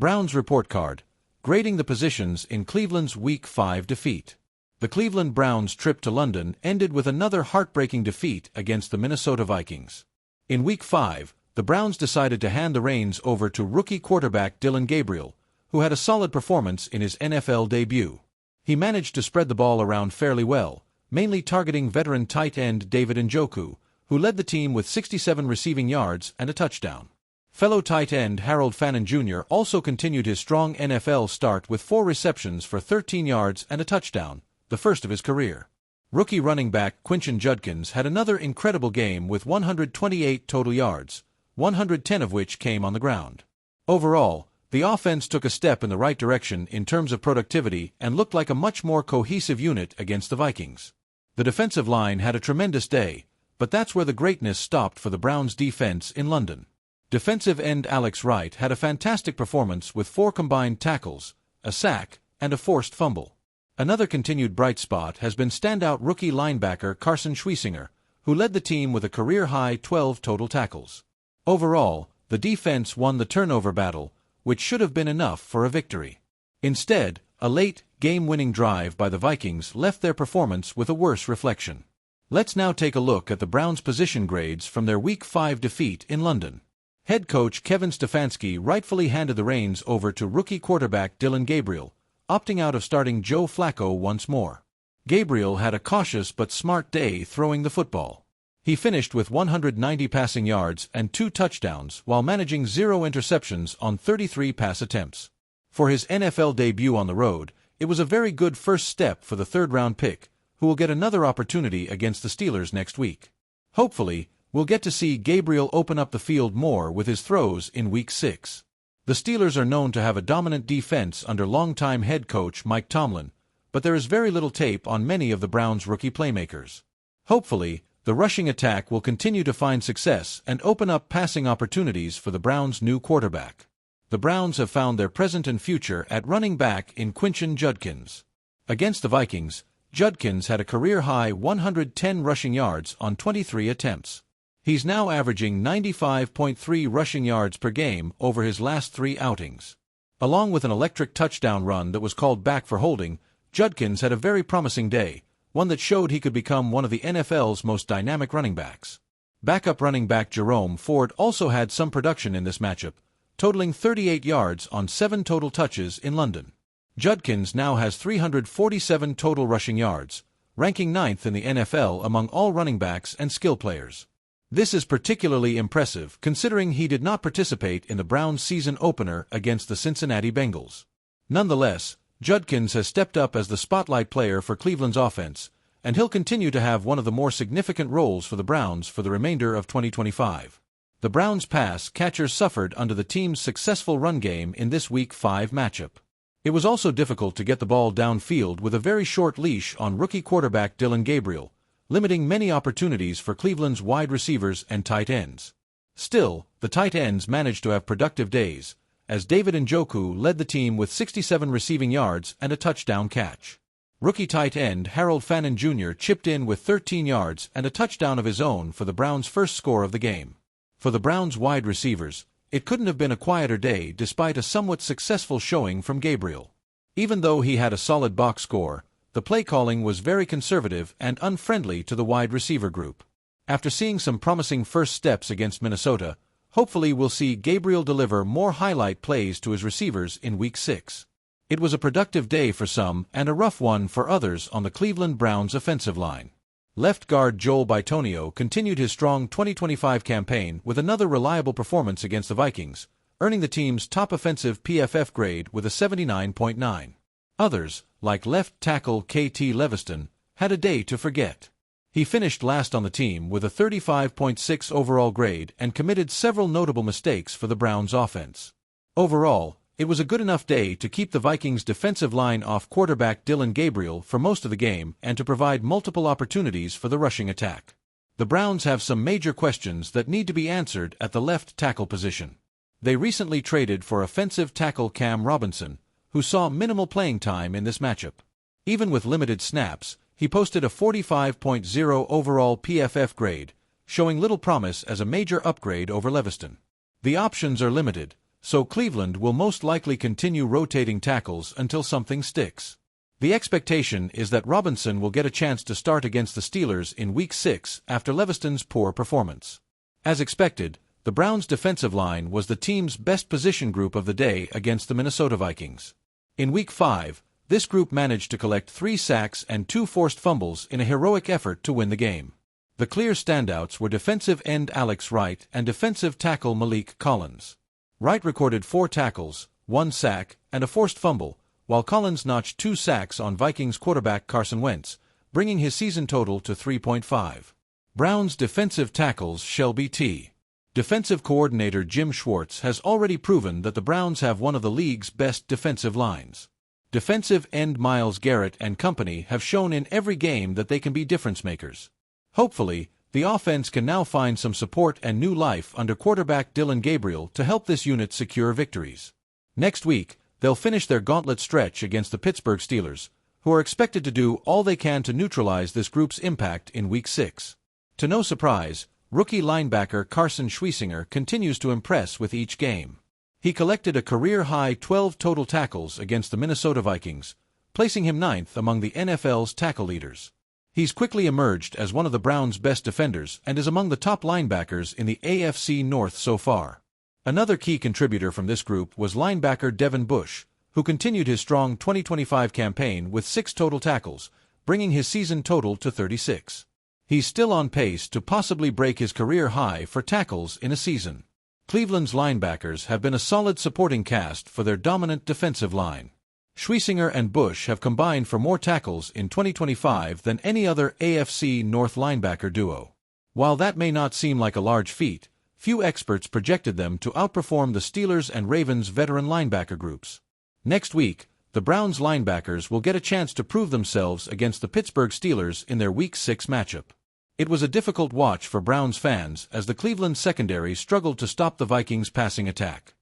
Browns report card, grading the positions in Cleveland's Week 5 defeat. The Cleveland Browns' trip to London ended with another heartbreaking defeat against the Minnesota Vikings. In Week 5, the Browns decided to hand the reins over to rookie quarterback Dillon Gabriel, who had a solid performance in his NFL debut. He managed to spread the ball around fairly well, mainly targeting veteran tight end David Njoku, who led the team with 67 receiving yards and a touchdown. Fellow tight end Harold Fannin Jr. also continued his strong NFL start with 4 receptions for 13 yards and a touchdown, the first of his career. Rookie running back Quinton Judkins had another incredible game with 128 total yards, 110 of which came on the ground. Overall, the offense took a step in the right direction in terms of productivity and looked like a much more cohesive unit against the Vikings. The defensive line had a tremendous day, but that's where the greatness stopped for the Browns' defense in London. Defensive end Alex Wright had a fantastic performance with 4 combined tackles, a sack, and a forced fumble. Another continued bright spot has been standout rookie linebacker Carson Schweissinger, who led the team with a career-high 12 total tackles. Overall, the defense won the turnover battle, which should have been enough for a victory. Instead, a late, game-winning drive by the Vikings left their performance with a worse reflection. Let's now take a look at the Browns' position grades from their Week 5 defeat in London. Head coach Kevin Stefanski rightfully handed the reins over to rookie quarterback Dillon Gabriel, opting out of starting Joe Flacco once more. Gabriel had a cautious but smart day throwing the football. He finished with 190 passing yards and 2 touchdowns while managing 0 interceptions on 33 pass attempts. For his NFL debut on the road, it was a very good first step for the third-round pick, who will get another opportunity against the Steelers next week. Hopefully, we'll get to see Gabriel open up the field more with his throws in Week 6. The Steelers are known to have a dominant defense under longtime head coach Mike Tomlin, but there is very little tape on many of the Browns' rookie playmakers. Hopefully, the rushing attack will continue to find success and open up passing opportunities for the Browns' new quarterback. The Browns have found their present and future at running back in Quinton Judkins. Against the Vikings, Judkins had a career-high 110 rushing yards on 23 attempts. He's now averaging 95.3 rushing yards per game over his last 3 outings. Along with an electric touchdown run that was called back for holding, Judkins had a very promising day, one that showed he could become one of the NFL's most dynamic running backs. Backup running back Jerome Ford also had some production in this matchup, totaling 38 yards on 7 total touches in London. Judkins now has 347 total rushing yards, ranking 9th in the NFL among all running backs and skill players. This is particularly impressive considering he did not participate in the Browns' season opener against the Cincinnati Bengals. Nonetheless, Judkins has stepped up as the spotlight player for Cleveland's offense, and he'll continue to have one of the more significant roles for the Browns for the remainder of 2025. The Browns' pass catchers suffered under the team's successful run game in this Week 5 matchup. It was also difficult to get the ball downfield with a very short leash on rookie quarterback Dillon Gabriel, limiting many opportunities for Cleveland's wide receivers and tight ends. Still, the tight ends managed to have productive days, as David Njoku led the team with 67 receiving yards and a touchdown catch. Rookie tight end Harold Fannin Jr. chipped in with 13 yards and a touchdown of his own for the Browns' first score of the game. For the Browns' wide receivers, it couldn't have been a quieter day despite a somewhat successful showing from Gabriel. Even though he had a solid box score, the play calling was very conservative and unfriendly to the wide receiver group. After seeing some promising first steps against Minnesota, hopefully we'll see Gabriel deliver more highlight plays to his receivers in Week 6. It was a productive day for some and a rough one for others on the Cleveland Browns offensive line. Left guard Joel Bitonio continued his strong 2025 campaign with another reliable performance against the Vikings, earning the team's top offensive PFF grade with a 79.9. Others, like left tackle KT Leviston, had a day to forget. He finished last on the team with a 35.6 overall grade and committed several notable mistakes for the Browns' offense. Overall, it was a good enough day to keep the Vikings' defensive line off quarterback Dillon Gabriel for most of the game and to provide multiple opportunities for the rushing attack. The Browns have some major questions that need to be answered at the left tackle position. They recently traded for offensive tackle Cam Robinson, who saw minimal playing time in this matchup. Even with limited snaps, he posted a 45.0 overall PFF grade, showing little promise as a major upgrade over Leviston. The options are limited, so Cleveland will most likely continue rotating tackles until something sticks. The expectation is that Robinson will get a chance to start against the Steelers in Week 6 after Leviston's poor performance. As expected, the Browns' defensive line was the team's best position group of the day against the Minnesota Vikings. In Week 5, this group managed to collect 3 sacks and 2 forced fumbles in a heroic effort to win the game. The clear standouts were defensive end Alex Wright and defensive tackle Malik Collins. Wright recorded 4 tackles, 1 sack, and a forced fumble, while Collins notched 2 sacks on Vikings quarterback Carson Wentz, bringing his season total to 3.5. Browns defensive tackles Shelby T. Defensive coordinator Jim Schwartz has already proven that the Browns have one of the league's best defensive lines. Defensive end Myles Garrett and company have shown in every game that they can be difference makers. Hopefully, the offense can now find some support and new life under quarterback Dillon Gabriel to help this unit secure victories. Next week, they'll finish their gauntlet stretch against the Pittsburgh Steelers, who are expected to do all they can to neutralize this group's impact in Week 6. To no surprise, rookie linebacker Carson Schweissinger continues to impress with each game. He collected a career-high 12 total tackles against the Minnesota Vikings, placing him 9th among the NFL's tackle leaders. He's quickly emerged as one of the Browns' best defenders and is among the top linebackers in the AFC North so far. Another key contributor from this group was linebacker Devin Bush, who continued his strong 2025 campaign with 6 total tackles, bringing his season total to 36. He's still on pace to possibly break his career high for tackles in a season. Cleveland's linebackers have been a solid supporting cast for their dominant defensive line. Schweissinger and Bush have combined for more tackles in 2025 than any other AFC North linebacker duo. While that may not seem like a large feat, few experts projected them to outperform the Steelers and Ravens veteran linebacker groups. Next week, the Browns linebackers will get a chance to prove themselves against the Pittsburgh Steelers in their Week 6 matchup. It was a difficult watch for Browns fans as the Cleveland secondary struggled to stop the Vikings' passing attack.